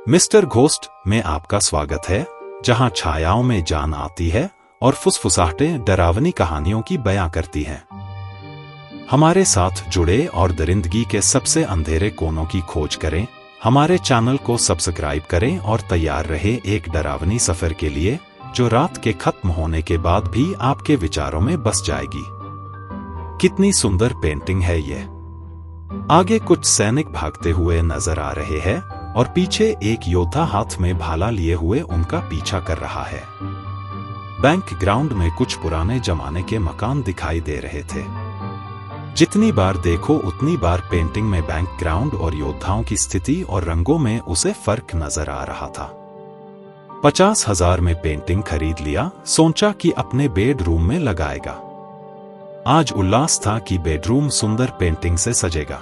Mister ghost में आपका स्वागत है, जहां छायाओं में जान आती है और फुसफुसाहटें डरावनी कहानियों की बयां करती हैं। हमारे साथ जुड़े और दरिंदगी के सबसे अंधेरे कोनों की खोज करें। हमारे चैनल को सब्सक्राइब करें और तैयार रहे एक डरावनी सफर के लिए, जो रात के खत्म होने के बाद भी आपके विचारों में बस जाएगी। कितनी सुंदर पेंटिंग है ये। आगे कुछ सैनिक भागते हुए नजर आ रहे हैं और पीछे एक योद्धा हाथ में भाला लिए हुए उनका पीछा कर रहा है। बैंक ग्राउंड में कुछ पुराने जमाने के मकान दिखाई दे रहे थे। जितनी बार देखो उतनी बार पेंटिंग में बैंक ग्राउंड और योद्धाओं की स्थिति और रंगों में उसे फर्क नजर आ रहा था। 50,000 में पेंटिंग खरीद लिया, सोचा कि अपने बेडरूम में लगाएगा। आज उल्लास था कि बेडरूम सुंदर पेंटिंग से सजेगा।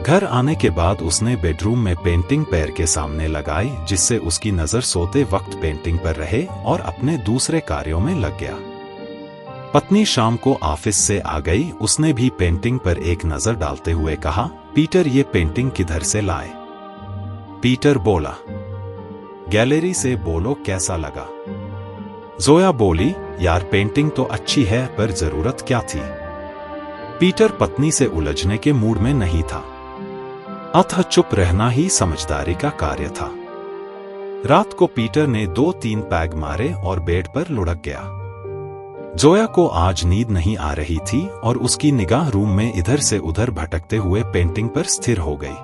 घर आने के बाद उसने बेडरूम में पेंटिंग पैर के सामने लगाई, जिससे उसकी नजर सोते वक्त पेंटिंग पर रहे और अपने दूसरे कार्यों में लग गया। पत्नी शाम को ऑफिस से आ गई। उसने भी पेंटिंग पर एक नजर डालते हुए कहा, पीटर ये पेंटिंग किधर से लाए? पीटर बोला, गैलरी से, बोलो कैसा लगा? जोया बोली, यार पेंटिंग तो अच्छी है, पर जरूरत क्या थी? पीटर पत्नी से उलझने के मूड में नहीं था, अतः चुप रहना ही समझदारी का कार्य था। रात को पीटर ने 2-3 पैग मारे और बेड पर लुढ़क गया। जोया को आज नींद नहीं आ रही थी और उसकी निगाह रूम में इधर से उधर भटकते हुए पेंटिंग पर स्थिर हो गई।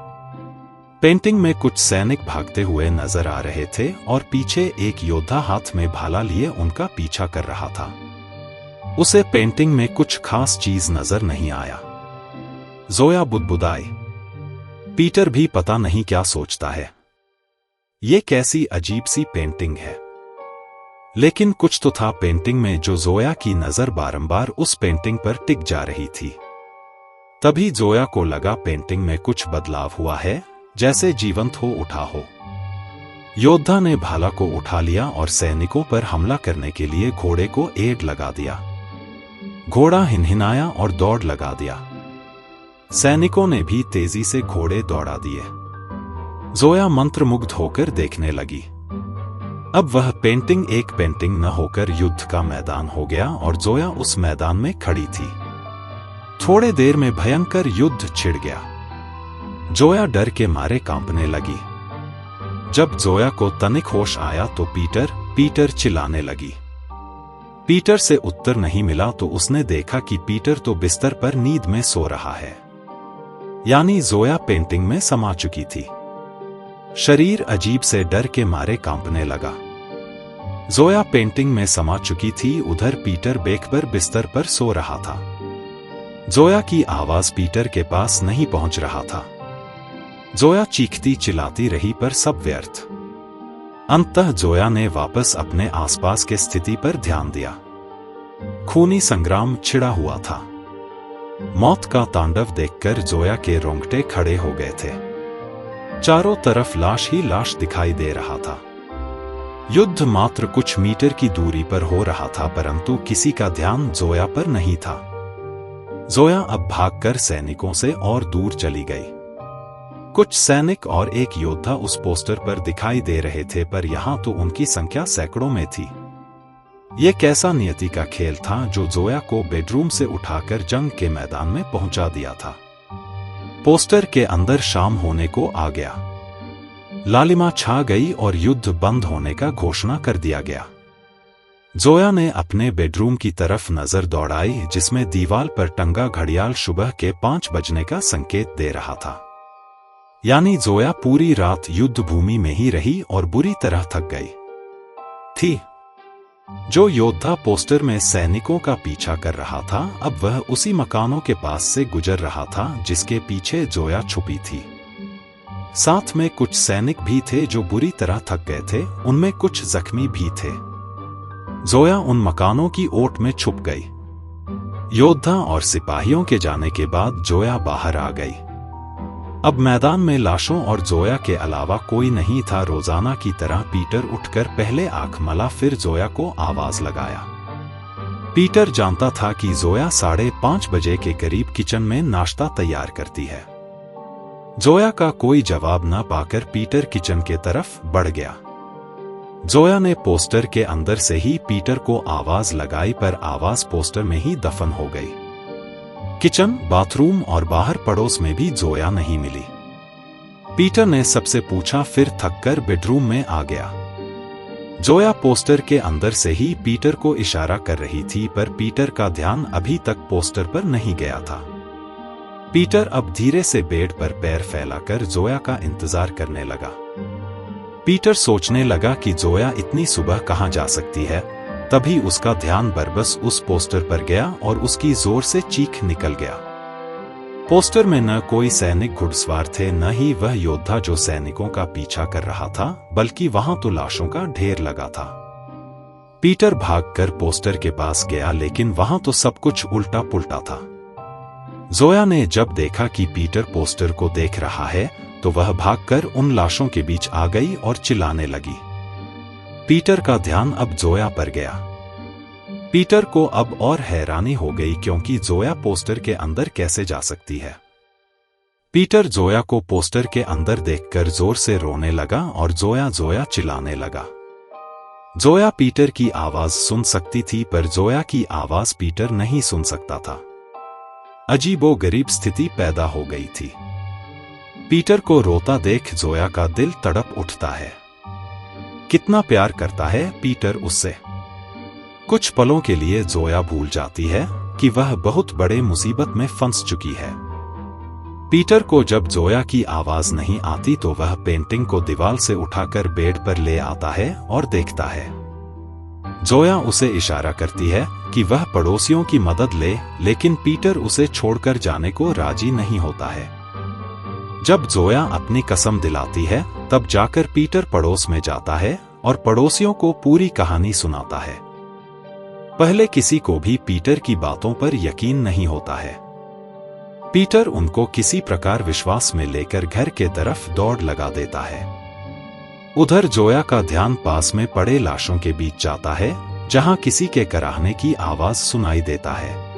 पेंटिंग में कुछ सैनिक भागते हुए नजर आ रहे थे और पीछे एक योद्धा हाथ में भाला लिए उनका पीछा कर रहा था। उसे पेंटिंग में कुछ खास चीज नजर नहीं आया। जोया बुदबुदाई, पीटर भी पता नहीं क्या सोचता है। ये कैसी अजीब सी पेंटिंग है। लेकिन कुछ तो था पेंटिंग में, जो जोया की नजर बारंबार उस पेंटिंग पर टिक जा रही थी। तभी जोया को लगा पेंटिंग में कुछ बदलाव हुआ है, जैसे जीवंत हो उठा हो। योद्धा ने भाला को उठा लिया और सैनिकों पर हमला करने के लिए घोड़े को एड़ लगा दिया। घोड़ा हिनहिनाया और दौड़ लगा दिया। सैनिकों ने भी तेजी से घोड़े दौड़ा दिए। जोया मंत्रमुग्ध होकर देखने लगी। अब वह पेंटिंग एक पेंटिंग न होकर युद्ध का मैदान हो गया और जोया उस मैदान में खड़ी थी। थोड़े देर में भयंकर युद्ध छिड़ गया। जोया डर के मारे कांपने लगी। जब जोया को तनिक होश आया तो पीटर चिल्लाने लगी। पीटर से उत्तर नहीं मिला तो उसने देखा कि पीटर तो बिस्तर पर नींद में सो रहा है। यानी जोया पेंटिंग में समा चुकी थी। शरीर अजीब से डर के मारे कांपने लगा। जोया पेंटिंग में समा चुकी थी, उधर पीटर बेखबर बिस्तर पर सो रहा था। जोया की आवाज पीटर के पास नहीं पहुंच रहा था। जोया चीखती चिल्लाती रही, पर सब व्यर्थ। अंततः जोया ने वापस अपने आसपास के स्थिति पर ध्यान दिया। खूनी संग्राम छिड़ा हुआ था। मौत का तांडव देखकर जोया के रोंगटे खड़े हो गए थे। चारों तरफ लाश ही लाश दिखाई दे रहा था। युद्ध मात्र कुछ मीटर की दूरी पर हो रहा था, परंतु किसी का ध्यान जोया पर नहीं था। जोया अब भागकर सैनिकों से और दूर चली गई। कुछ सैनिक और एक योद्धा उस पोस्टर पर दिखाई दे रहे थे, पर यहां तो उनकी संख्या सैकड़ों में थी। यह कैसा नियति का खेल था जो जोया को बेडरूम से उठाकर जंग के मैदान में पहुंचा दिया था। पोस्टर के अंदर शाम होने को आ गया। लालिमा छा गई और युद्ध बंद होने का घोषणा कर दिया गया। जोया ने अपने बेडरूम की तरफ नजर दौड़ाई, जिसमें दीवार पर टंगा घड़ियाल सुबह के 5 बजने का संकेत दे रहा था। यानी जोया पूरी रात युद्ध भूमि में ही रही और बुरी तरह थक गई थी। जो योद्धा पोस्टर में सैनिकों का पीछा कर रहा था, अब वह उसी मकानों के पास से गुजर रहा था जिसके पीछे जोया छुपी थी। साथ में कुछ सैनिक भी थे जो बुरी तरह थक गए थे, उनमें कुछ जख्मी भी थे। जोया उन मकानों की ओट में छुप गई। योद्धा और सिपाहियों के जाने के बाद जोया बाहर आ गई। अब मैदान में लाशों और जोया के अलावा कोई नहीं था। रोजाना की तरह पीटर उठकर पहले आंख मला, फिर जोया को आवाज लगाया। पीटर जानता था कि जोया 5:30 बजे के करीब किचन में नाश्ता तैयार करती है। जोया का कोई जवाब न पाकर पीटर किचन के तरफ बढ़ गया। जोया ने पोस्टर के अंदर से ही पीटर को आवाज लगाई, पर आवाज पोस्टर में ही दफन हो गई। किचन, बाथरूम और बाहर पड़ोस में भी जोया नहीं मिली। पीटर ने सबसे पूछा, फिर थककर बेडरूम में आ गया। जोया पोस्टर के अंदर से ही पीटर को इशारा कर रही थी, पर पीटर का ध्यान अभी तक पोस्टर पर नहीं गया था। पीटर अब धीरे से बेड पर पैर फैलाकर जोया का इंतजार करने लगा। पीटर सोचने लगा कि जोया इतनी सुबह कहां जा सकती है। तभी उसका ध्यान बरबस उस पोस्टर पर गया और उसकी जोर से चीख निकल गया। पोस्टर में न कोई सैनिक घुड़सवार थे, न ही वह योद्धा जो सैनिकों का पीछा कर रहा था, बल्कि वहां तो लाशों का ढेर लगा था। पीटर भागकर पोस्टर के पास गया, लेकिन वहां तो सब कुछ उल्टा पुल्टा था। जोया ने जब देखा कि पीटर पोस्टर को देख रहा है, तो वह भागकर उन लाशों के बीच आ गई और चिल्लाने लगी। पीटर का ध्यान अब जोया पर गया। पीटर को अब और हैरानी हो गई, क्योंकि जोया पोस्टर के अंदर कैसे जा सकती है। पीटर जोया को पोस्टर के अंदर देखकर जोर से रोने लगा और जोया जोया चिल्लाने लगा। जोया पीटर की आवाज सुन सकती थी, पर जोया की आवाज पीटर नहीं सुन सकता था। अजीबोगरीब स्थिति पैदा हो गई थी। पीटर को रोता देख जोया का दिल तड़प उठता है। कितना प्यार करता है पीटर उससे। कुछ पलों के लिए जोया भूल जाती है कि वह बहुत बड़े मुसीबत में फंस चुकी है। पीटर को जब जोया की आवाज नहीं आती, तो वह पेंटिंग को दीवार से उठाकर बेड पर ले आता है और देखता है। जोया उसे इशारा करती है कि वह पड़ोसियों की मदद ले, लेकिन पीटर उसे छोड़कर जाने को राजी नहीं होता है। जब जोया अपनी कसम दिलाती है, तब जाकर पीटर पड़ोस में जाता है और पड़ोसियों को पूरी कहानी सुनाता है। पहले किसी को भी पीटर की बातों पर यकीन नहीं होता है। पीटर उनको किसी प्रकार विश्वास में लेकर घर के तरफ दौड़ लगा देता है। उधर जोया का ध्यान पास में पड़े लाशों के बीच जाता है, जहां किसी के कराहने की आवाज सुनाई देता है।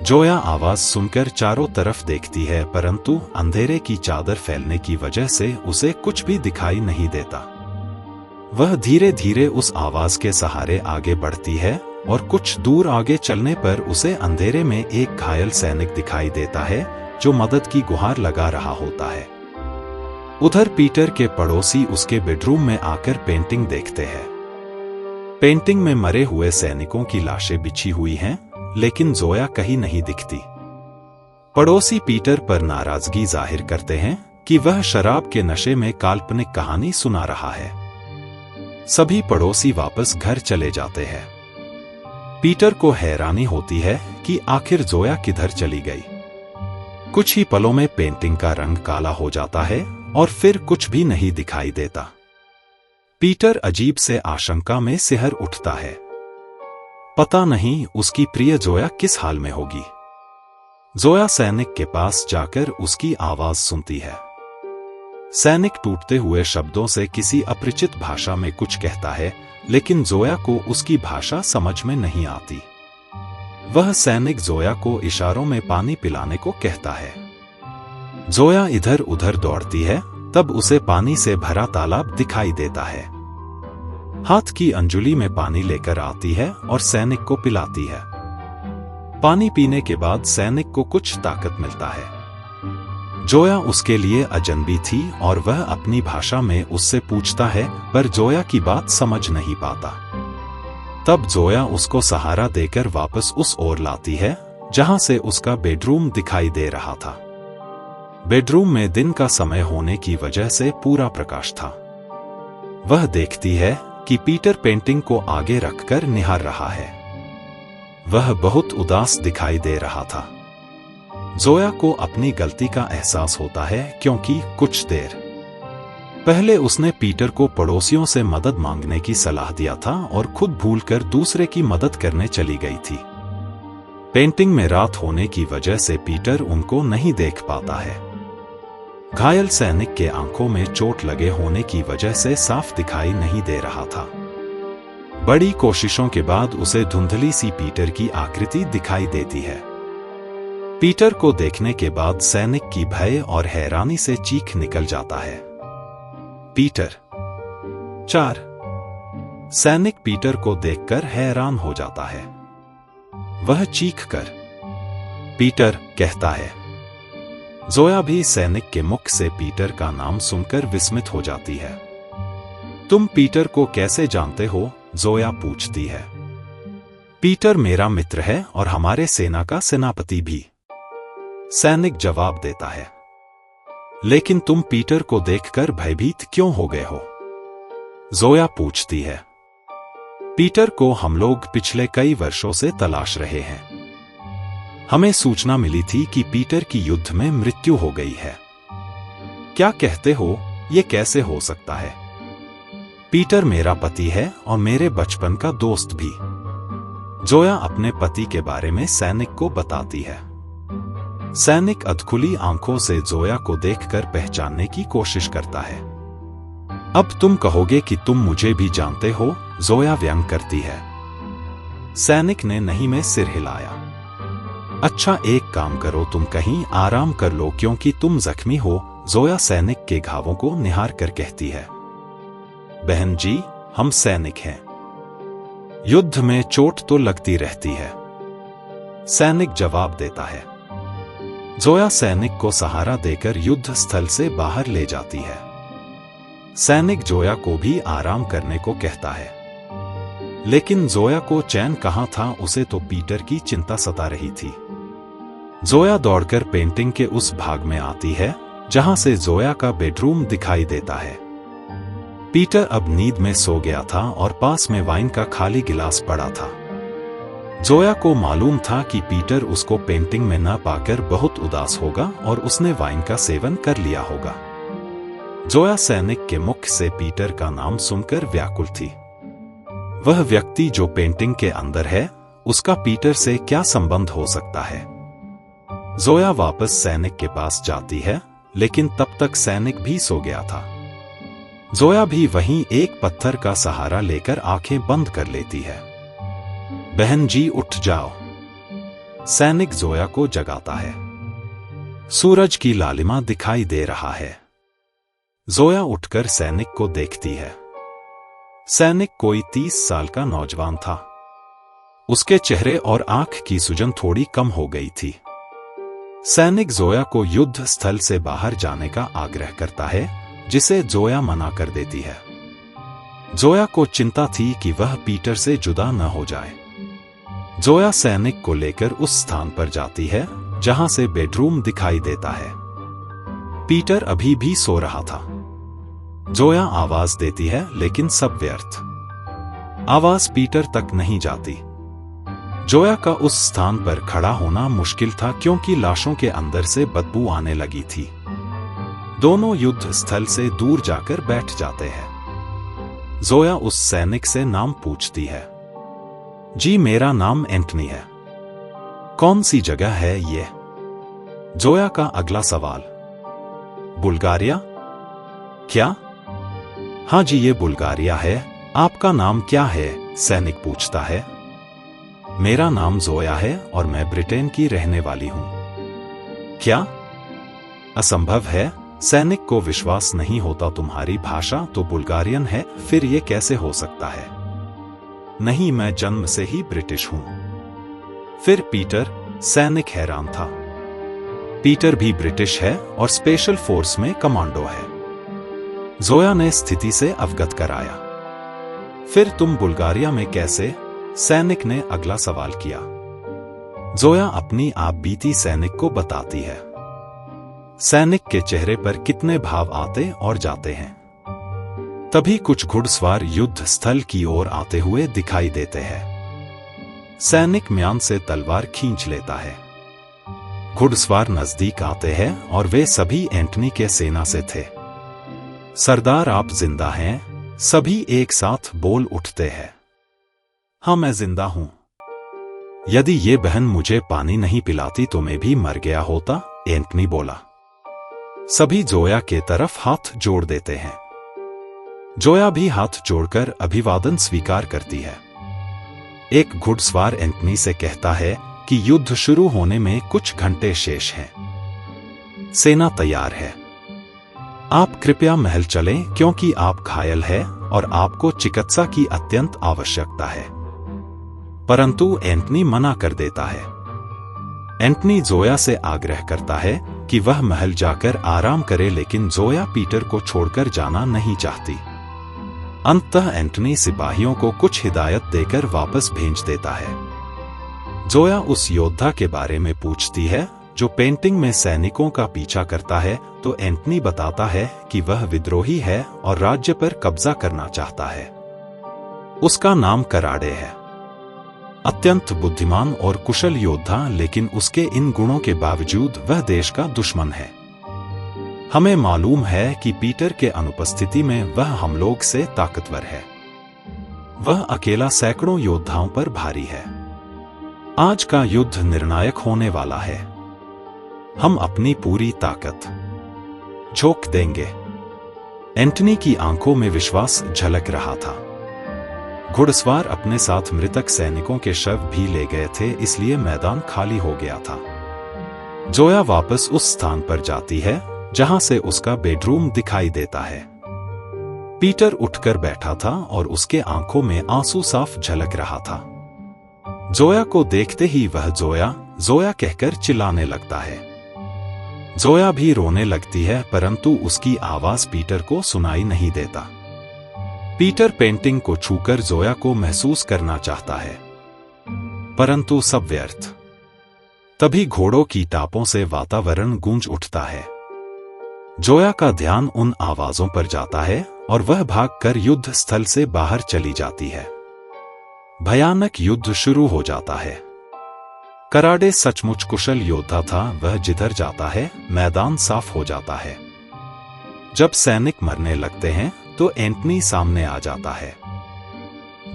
जोया आवाज सुनकर चारों तरफ देखती है, परंतु अंधेरे की चादर फैलने की वजह से उसे कुछ भी दिखाई नहीं देता। वह धीरे धीरे उस आवाज के सहारे आगे बढ़ती है और कुछ दूर आगे चलने पर उसे अंधेरे में एक घायल सैनिक दिखाई देता है, जो मदद की गुहार लगा रहा होता है। उधर पीटर के पड़ोसी उसके बेडरूम में आकर पेंटिंग देखते हैं। पेंटिंग में मरे हुए सैनिकों की लाशें बिछी हुई हैं, लेकिन जोया कहीं नहीं दिखती। पड़ोसी पीटर पर नाराजगी जाहिर करते हैं कि वह शराब के नशे में काल्पनिक कहानी सुना रहा है। सभी पड़ोसी वापस घर चले जाते हैं। पीटर को हैरानी होती है कि आखिर जोया किधर चली गई। कुछ ही पलों में पेंटिंग का रंग काला हो जाता है और फिर कुछ भी नहीं दिखाई देता। पीटर अजीब से आशंका में सिहर उठता है। पता नहीं उसकी प्रिय जोया किस हाल में होगी। जोया सैनिक के पास जाकर उसकी आवाज सुनती है। सैनिक टूटते हुए शब्दों से किसी अपरिचित भाषा में कुछ कहता है, लेकिन जोया को उसकी भाषा समझ में नहीं आती। वह सैनिक जोया को इशारों में पानी पिलाने को कहता है। जोया इधर उधर दौड़ती है, तब उसे पानी से भरा तालाब दिखाई देता है। हाथ की अंजुली में पानी लेकर आती है और सैनिक को पिलाती है। पानी पीने के बाद सैनिक को कुछ ताकत मिलता है। जोया उसके लिए अजनबी थी और वह अपनी भाषा में उससे पूछता है, पर जोया की बात समझ नहीं पाता। तब जोया उसको सहारा देकर वापस उस ओर लाती है, जहां से उसका बेडरूम दिखाई दे रहा था। बेडरूम में दिन का समय होने की वजह से पूरा प्रकाश था। वह देखती है कि पीटर पेंटिंग को आगे रखकर निहार रहा है। वह बहुत उदास दिखाई दे रहा था। जोया को अपनी गलती का एहसास होता है, क्योंकि कुछ देर पहले उसने पीटर को पड़ोसियों से मदद मांगने की सलाह दिया था और खुद भूलकर दूसरे की मदद करने चली गई थी। पेंटिंग में रात होने की वजह से पीटर उनको नहीं देख पाता है। घायल सैनिक के आंखों में चोट लगे होने की वजह से साफ दिखाई नहीं दे रहा था। बड़ी कोशिशों के बाद उसे धुंधली सी पीटर की आकृति दिखाई देती है। पीटर को देखने के बाद सैनिक की भय और हैरानी से चीख निकल जाता है। पीटर। 4 सैनिक पीटर को देखकर हैरान हो जाता है। वह चीख कर पीटर कहता है। जोया भी सैनिक के मुख से पीटर का नाम सुनकर विस्मित हो जाती है। तुम पीटर को कैसे जानते हो? जोया पूछती है। पीटर मेरा मित्र है और हमारे सेना का सेनापति भी, सैनिक जवाब देता है। लेकिन तुम पीटर को देखकर भयभीत क्यों हो गए हो? जोया पूछती है। पीटर को हम लोग पिछले कई वर्षों से तलाश रहे हैं। हमें सूचना मिली थी कि पीटर की युद्ध में मृत्यु हो गई है। क्या कहते हो? यह कैसे हो सकता है? पीटर मेरा पति है और मेरे बचपन का दोस्त भी। जोया अपने पति के बारे में सैनिक को बताती है। सैनिक अधखुली आंखों से जोया को देखकर पहचानने की कोशिश करता है। अब तुम कहोगे कि तुम मुझे भी जानते हो? जोया व्यंग करती है। सैनिक ने नहीं में सिर हिलाया। अच्छा एक काम करो, तुम कहीं आराम कर लो क्योंकि तुम जख्मी हो। जोया सैनिक के घावों को निहार कर कहती है। बहन जी, हम सैनिक हैं। युद्ध में चोट तो लगती रहती है, सैनिक जवाब देता है। जोया सैनिक को सहारा देकर युद्ध स्थल से बाहर ले जाती है। सैनिक जोया को भी आराम करने को कहता है। लेकिन जोया को चैन कहां था, उसे तो पीटर की चिंता सता रही थी। जोया दौड़कर पेंटिंग के उस भाग में आती है जहां से जोया का बेडरूम दिखाई देता है। पीटर अब नींद में सो गया था और पास में वाइन का खाली गिलास पड़ा था। जोया को मालूम था कि पीटर उसको पेंटिंग में न पाकर बहुत उदास होगा और उसने वाइन का सेवन कर लिया होगा। जोया सैनिक के मुख से पीटर का नाम सुनकर व्याकुल थी। वह व्यक्ति जो पेंटिंग के अंदर है, उसका पीटर से क्या संबंध हो सकता है? जोया वापस सैनिक के पास जाती है, लेकिन तब तक सैनिक भी सो गया था। जोया भी वहीं एक पत्थर का सहारा लेकर आंखें बंद कर लेती है। बहन जी उठ जाओ, सैनिक जोया को जगाता है। सूरज की लालिमा दिखाई दे रहा है। जोया उठकर सैनिक को देखती है। सैनिक कोई 30 साल का नौजवान था। उसके चेहरे और आंख की सूजन थोड़ी कम हो गई थी। सैनिक जोया को युद्ध स्थल से बाहर जाने का आग्रह करता है, जिसे जोया मना कर देती है। जोया को चिंता थी कि वह पीटर से जुदा न हो जाए। जोया सैनिक को लेकर उस स्थान पर जाती है जहां से बेडरूम दिखाई देता है। पीटर अभी भी सो रहा था। जोया आवाज देती है, लेकिन सब व्यर्थ। आवाज पीटर तक नहीं जाती। जोया का उस स्थान पर खड़ा होना मुश्किल था क्योंकि लाशों के अंदर से बदबू आने लगी थी। दोनों युद्ध स्थल से दूर जाकर बैठ जाते हैं। जोया उस सैनिक से नाम पूछती है। जी मेरा नाम एंटनी है। कौन सी जगह है ये? जोया का अगला सवाल। बुल्गारिया? क्या? हाँ जी ये बुल्गारिया है। आपका नाम क्या है? सैनिक पूछता है। मेरा नाम जोया है और मैं ब्रिटेन की रहने वाली हूं। क्या? असंभव है, सैनिक को विश्वास नहीं होता। तुम्हारी भाषा तो बुल्गारियन है, फिर ये कैसे हो सकता है? नहीं, मैं जन्म से ही ब्रिटिश हूं। फिर पीटर? सैनिक हैरान था। पीटर भी ब्रिटिश है और स्पेशल फोर्स में कमांडो है। जोया ने स्थिति से अवगत कराया। फिर तुम बुल्गारिया में कैसे? सैनिक ने अगला सवाल किया। जोया अपनी आप बीती सैनिक को बताती है। सैनिक के चेहरे पर कितने भाव आते और जाते हैं। तभी कुछ घुड़सवार युद्ध स्थल की ओर आते हुए दिखाई देते हैं। सैनिक म्यान से तलवार खींच लेता है। घुड़सवार नजदीक आते हैं और वे सभी एंटनी के सेना से थे। सरदार आप जिंदा हैं? सभी एक साथ बोल उठते हैं। हाँ मैं जिंदा हूं। यदि ये बहन मुझे पानी नहीं पिलाती तो मैं भी मर गया होता, एंटनी बोला। सभी जोया के तरफ हाथ जोड़ देते हैं। जोया भी हाथ जोड़कर अभिवादन स्वीकार करती है। एक घुड़सवार एंटनी से कहता है, कि युद्ध शुरू होने में कुछ घंटे शेष हैं। सेना तैयार है। आप कृपया महल चलें क्योंकि आप घायल हैं और आपको चिकित्सा की अत्यंत आवश्यकता है। परंतु एंटनी मना कर देता है। एंटनी जोया से आग्रह करता है कि वह महल जाकर आराम करे, लेकिन जोया पीटर को छोड़कर जाना नहीं चाहती। अंततः एंटनी सिपाहियों को कुछ हिदायत देकर वापस भेज देता है। जोया उस योद्धा के बारे में पूछती है जो पेंटिंग में सैनिकों का पीछा करता है, तो एंटनी बताता है कि वह विद्रोही है और राज्य पर कब्जा करना चाहता है। उसका नाम कराडे है। अत्यंत बुद्धिमान और कुशल योद्धा, लेकिन उसके इन गुणों के बावजूद वह देश का दुश्मन है। हमें मालूम है कि पीटर के अनुपस्थिति में वह हम लोग से ताकतवर है। वह अकेला सैकड़ों योद्धाओं पर भारी है। आज का युद्ध निर्णायक होने वाला है। हम अपनी पूरी ताकत झोंक देंगे। एंटनी की आंखों में विश्वास झलक रहा था। घुड़सवार अपने साथ मृतक सैनिकों के शव भी ले गए थे, इसलिए मैदान खाली हो गया था। जोया वापस उस स्थान पर जाती है जहां से उसका बेडरूम दिखाई देता है। पीटर उठकर बैठा था और उसके आंखों में आंसू साफ झलक रहा था। जोया को देखते ही वह जोया जोया कहकर चिल्लाने लगता है। जोया भी रोने लगती है, परंतु उसकी आवाज पीटर को सुनाई नहीं देता। पीटर पेंटिंग को छूकर जोया को महसूस करना चाहता है, परंतु सब व्यर्थ। तभी घोड़ों की टापों से वातावरण गूंज उठता है। जोया का ध्यान उन आवाजों पर जाता है और वह भागकर युद्ध स्थल से बाहर चली जाती है। भयानक युद्ध शुरू हो जाता है। कराडे सचमुच कुशल योद्धा था। वह जिधर जाता है मैदान साफ हो जाता है। जब सैनिक मरने लगते हैं तो एंटनी सामने आ जाता है।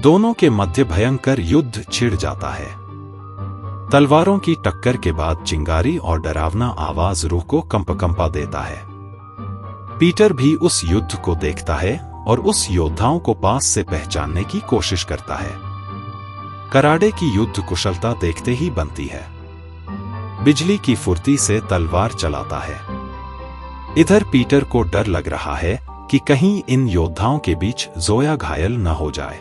दोनों के मध्य भयंकर युद्ध छिड़ जाता है। तलवारों की टक्कर के बाद चिंगारी और डरावना आवाज रूह को कंपा देता है। पीटर भी उस युद्ध को देखता है और उस योद्धाओं को पास से पहचानने की कोशिश करता है। कराडे की युद्ध कुशलता देखते ही बनती है। बिजली की फुर्ती से तलवार चलाता है। इधर पीटर को डर लग रहा है कि कहीं इन योद्धाओं के बीच जोया घायल न हो जाए।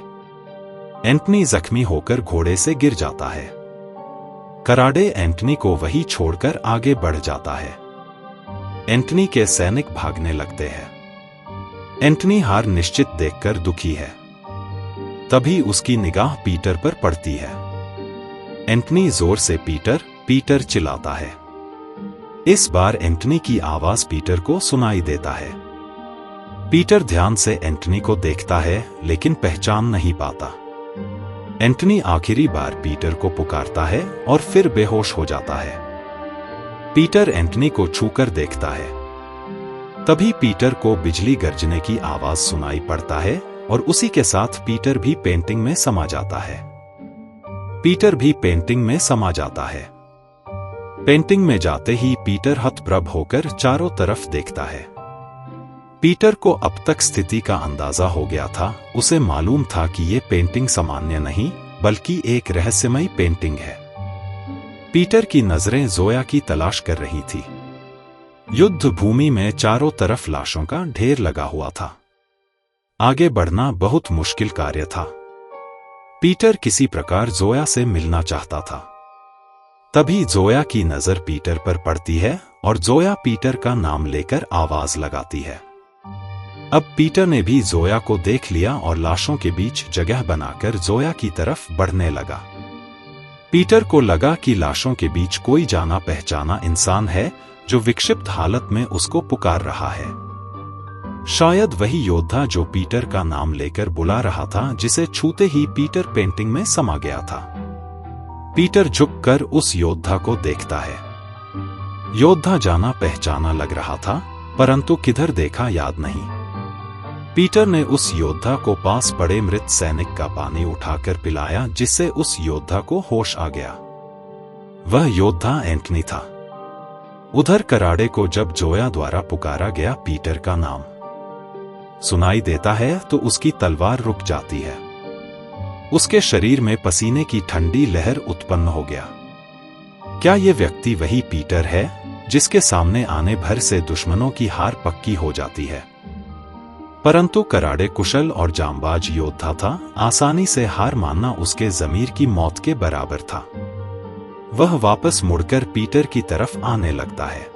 एंटनी जख्मी होकर घोड़े से गिर जाता है। कराडे एंटनी को वहीं छोड़कर आगे बढ़ जाता है। एंटनी के सैनिक भागने लगते हैं। एंटनी हार निश्चित देखकर दुखी है। तभी उसकी निगाह पीटर पर पड़ती है। एंटनी जोर से पीटर पीटर चिल्लाता है। इस बार एंटनी की आवाज पीटर को सुनाई देता है। पीटर ध्यान से एंटनी को देखता है, लेकिन पहचान नहीं पाता। एंटनी आखिरी बार पीटर को पुकारता है और फिर बेहोश हो जाता है। पीटर एंटनी को छूकर देखता है। तभी पीटर को बिजली गरजने की आवाज सुनाई पड़ता है और उसी के साथ पीटर भी पेंटिंग में समा जाता है। पीटर भी पेंटिंग में समा जाता है। पेंटिंग में जाते ही पीटर हतप्रभ होकर चारों तरफ देखता है। पीटर को अब तक स्थिति का अंदाजा हो गया था। उसे मालूम था कि ये पेंटिंग सामान्य नहीं बल्कि एक रहस्यमयी पेंटिंग है। पीटर की नजरें जोया की तलाश कर रही थी। युद्ध भूमि में चारों तरफ लाशों का ढेर लगा हुआ था। आगे बढ़ना बहुत मुश्किल कार्य था। पीटर किसी प्रकार जोया से मिलना चाहता था। तभी जोया की नजर पीटर पर पड़ती है और जोया पीटर का नाम लेकर आवाज लगाती है। अब पीटर ने भी जोया को देख लिया और लाशों के बीच जगह बनाकर जोया की तरफ बढ़ने लगा। पीटर को लगा कि लाशों के बीच कोई जाना पहचाना इंसान है जो विक्षिप्त हालत में उसको पुकार रहा है। शायद वही योद्धा जो पीटर का नाम लेकर बुला रहा था, जिसे छूते ही पीटर पेंटिंग में समा गया था। पीटर झुककर उस योद्धा को देखता है। योद्धा जाना पहचाना लग रहा था, परंतु किधर देखा याद नहीं। पीटर ने उस योद्धा को पास पड़े मृत सैनिक का पानी उठाकर पिलाया, जिससे उस योद्धा को होश आ गया। वह योद्धा एंटनी था। उधर कराडे को जब जोया द्वारा पुकारा गया पीटर का नाम सुनाई देता है तो उसकी तलवार रुक जाती है। उसके शरीर में पसीने की ठंडी लहर उत्पन्न हो गया। क्या ये व्यक्ति वही पीटर है जिसके सामने आने भर से दुश्मनों की हार पक्की हो जाती है? परंतु कराड़े कुशल और जांबाज योद्धा था, आसानी से हार मानना उसके ज़मीर की मौत के बराबर था। वह वापस मुड़कर पीटर की तरफ आने लगता है।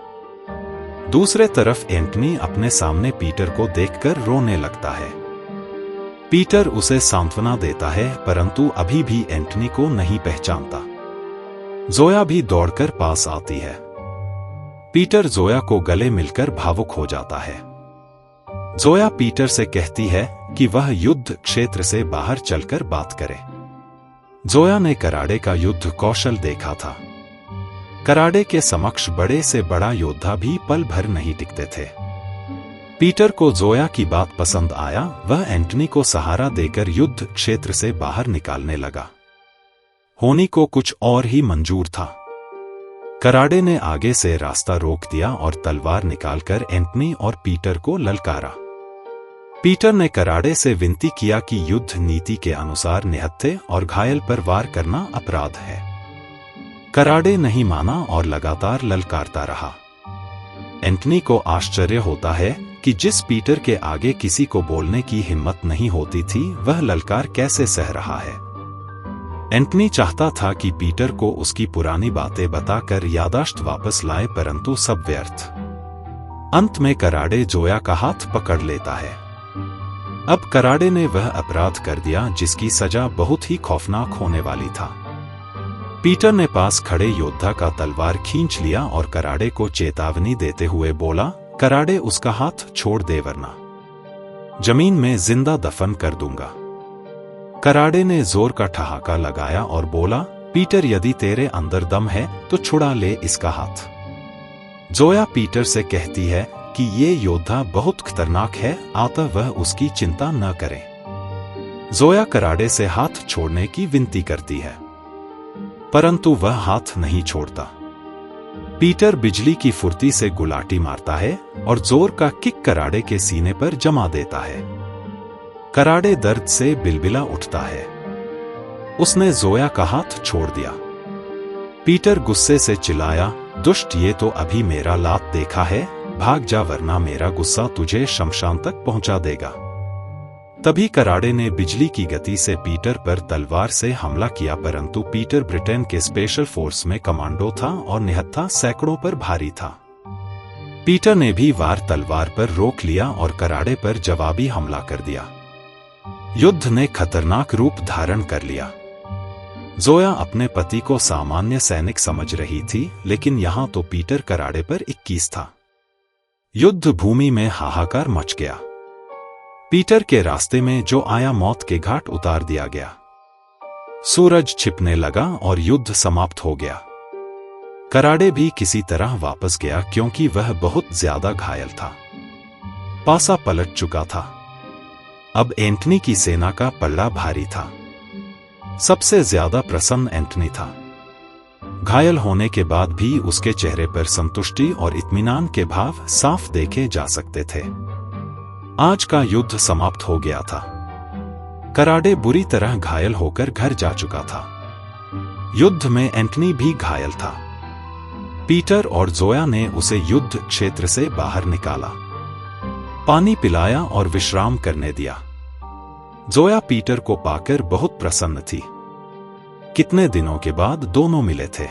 दूसरे तरफ एंटनी अपने सामने पीटर को देखकर रोने लगता है। पीटर उसे सांत्वना देता है, परंतु अभी भी एंटनी को नहीं पहचानता। जोया भी दौड़कर पास आती है। पीटर जोया को गले मिलकर भावुक हो जाता है। जोया पीटर से कहती है कि वह युद्ध क्षेत्र से बाहर चलकर बात करे। जोया ने कराड़े का युद्ध कौशल देखा था। कराड़े के समक्ष बड़े से बड़ा योद्धा भी पल भर नहीं टिकते थे। पीटर को जोया की बात पसंद आया। वह एंटनी को सहारा देकर युद्ध क्षेत्र से बाहर निकालने लगा। होनी को कुछ और ही मंजूर था। कराड़े ने आगे से रास्ता रोक दिया और तलवार निकालकर एंटनी और पीटर को ललकारा। पीटर ने कराड़े से विनती किया कि युद्ध नीति के अनुसार निहत्थे और घायल पर वार करना अपराध है। कराड़े नहीं माना और लगातार ललकारता रहा। एंटनी को आश्चर्य होता है कि जिस पीटर के आगे किसी को बोलने की हिम्मत नहीं होती थी, वह ललकार कैसे सह रहा है। एंटनी चाहता था कि पीटर को उसकी पुरानी बातें बताकर यादाश्त वापस लाए, परंतु सब व्यर्थ। अंत में कराड़े जोया का हाथ पकड़ लेता है। अब कराड़े ने वह अपराध कर दिया जिसकी सजा बहुत ही खौफनाक होने वाली था। पीटर ने पास खड़े योद्धा का तलवार खींच लिया और कराड़े को चेतावनी देते हुए बोला, कराड़े उसका हाथ छोड़ दे वरना जमीन में जिंदा दफन कर दूंगा। कराड़े ने जोर का ठहाका लगाया और बोला, पीटर यदि तेरे अंदर दम है तो छुड़ा ले इसका हाथ। जोया पीटर से कहती है कि ये योद्धा बहुत खतरनाक है, अतः वह उसकी चिंता न करे। जोया कराड़े से हाथ छोड़ने की विनती करती है, परंतु वह हाथ नहीं छोड़ता। पीटर बिजली की फुर्ती से गुलाटी मारता है और जोर का किक कराड़े के सीने पर जमा देता है। कराड़े दर्द से बिलबिला उठता है। उसने जोया का हाथ छोड़ दिया। पीटर गुस्से से चिल्लाया, दुष्ट, ये तो अभी मेरा लात देखा है, भाग जा वरना मेरा गुस्सा तुझे शमशान तक पहुंचा देगा। तभी कराड़े ने बिजली की गति से पीटर पर तलवार से हमला किया, परंतु पीटर ब्रिटेन के स्पेशल फोर्स में कमांडो था और निहत्था सैकड़ों पर भारी था। पीटर ने भी वार तलवार पर रोक लिया और कराड़े पर जवाबी हमला कर दिया। युद्ध ने खतरनाक रूप धारण कर लिया। जोया अपने पति को सामान्य सैनिक समझ रही थी, लेकिन यहां तो पीटर कराड़े पर 21 था। युद्ध भूमि में हाहाकार मच गया। पीटर के रास्ते में जो आया मौत के घाट उतार दिया गया। सूरज छिपने लगा और युद्ध समाप्त हो गया। कराड़े भी किसी तरह वापस गया क्योंकि वह बहुत ज्यादा घायल था। पासा पलट चुका था। अब एंटनी की सेना का पल्ला भारी था। सबसे ज्यादा प्रसन्न एंटनी था। घायल होने के बाद भी उसके चेहरे पर संतुष्टि और इत्मीनान के भाव साफ देखे जा सकते थे। आज का युद्ध समाप्त हो गया था। कराड़े बुरी तरह घायल होकर घर जा चुका था। युद्ध में एंटनी भी घायल था। पीटर और जोया ने उसे युद्ध क्षेत्र से बाहर निकाला, पानी पिलाया और विश्राम करने दिया। जोया पीटर को पाकर बहुत प्रसन्न थी। कितने दिनों के बाद दोनों मिले थे।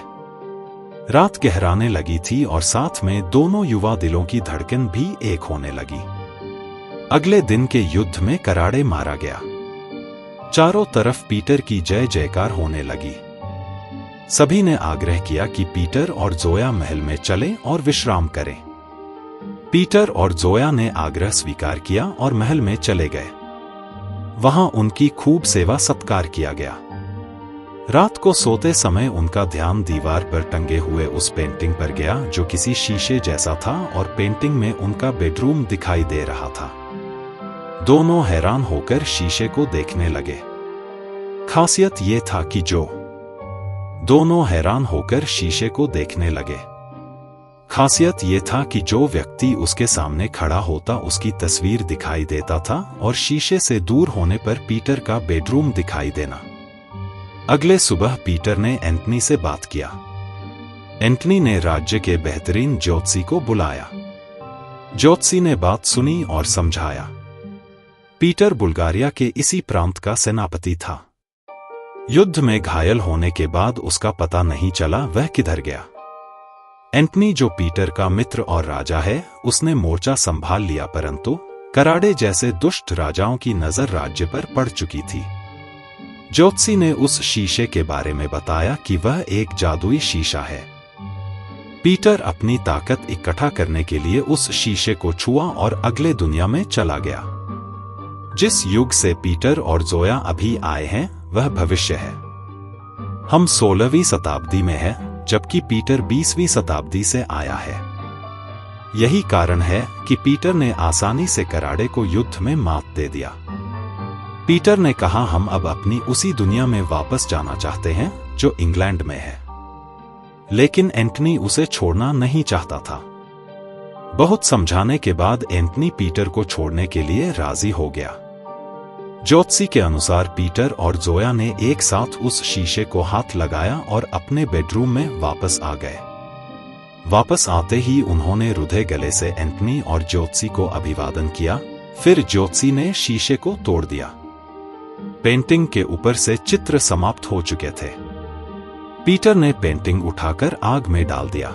रात गहराने लगी थी और साथ में दोनों युवा दिलों की धड़कन भी एक होने लगी। अगले दिन के युद्ध में कराड़े मारा गया। चारों तरफ पीटर की जय जयकार होने लगी। सभी ने आग्रह किया कि पीटर और जोया महल में चलें और विश्राम करें। पीटर और जोया ने आग्रह स्वीकार किया और महल में चले गए। वहां उनकी खूब सेवा सत्कार किया गया। रात को सोते समय उनका ध्यान दीवार पर टंगे हुए उस पेंटिंग पर गया जो किसी शीशे जैसा था और पेंटिंग में उनका बेडरूम दिखाई दे रहा था। दोनों हैरान होकर शीशे को देखने लगे। खासियत ये था कि दोनों हैरान होकर शीशे को देखने लगे। खासियत ये था कि जो व्यक्ति उसके सामने खड़ा होता उसकी तस्वीर दिखाई देता था और शीशे से दूर होने पर पीटर का बेडरूम दिखाई देना। अगले सुबह पीटर ने एंटनी से बात किया। एंटनी ने राज्य के बेहतरीन ज्योतिषी को बुलाया। ज्योतिषी ने बात सुनी और समझाया। पीटर बुल्गारिया के इसी प्रांत का सेनापति था। युद्ध में घायल होने के बाद उसका पता नहीं चला वह किधर गया। एंटनी जो पीटर का मित्र और राजा है, उसने मोर्चा संभाल लिया, परंतु कराड़े जैसे दुष्ट राजाओं की नजर राज्य पर पड़ चुकी थी। ज्योतिषी ने उस शीशे के बारे में बताया कि वह एक जादुई शीशा है। पीटर अपनी ताकत इकट्ठा करने के लिए उस शीशे को छुआ और अगले दुनिया में चला गया। जिस युग से पीटर और जोया अभी आए हैं वह भविष्य है। हम 16वीं शताब्दी में हैं, जबकि पीटर 20वीं शताब्दी से आया है। यही कारण है कि पीटर ने आसानी से कराड़े को युद्ध में मात दे दिया। पीटर ने कहा, हम अब अपनी उसी दुनिया में वापस जाना चाहते हैं जो इंग्लैंड में है। लेकिन एंटनी उसे छोड़ना नहीं चाहता था। बहुत समझाने के बाद एंटनी पीटर को छोड़ने के लिए राजी हो गया। ज्योतिषी के अनुसार पीटर और जोया ने एक साथ उस शीशे को हाथ लगाया और अपने बेडरूम में वापस आ गए। वापस आते ही उन्होंने रुधे गले से एंटनी और ज्योतिषी को अभिवादन किया। फिर ज्योतिषी ने शीशे को तोड़ दिया। पेंटिंग के ऊपर से चित्र समाप्त हो चुके थे। पीटर ने पेंटिंग उठाकर आग में डाल दिया।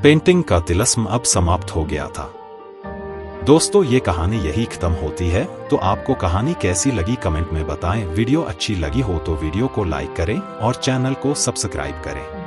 पेंटिंग का तिलस्म अब समाप्त हो गया था। दोस्तों, ये कहानी यही खत्म होती है। तो आपको कहानी कैसी लगी कमेंट में बताएं। वीडियो अच्छी लगी हो तो वीडियो को लाइक करें और चैनल को सब्सक्राइब करें।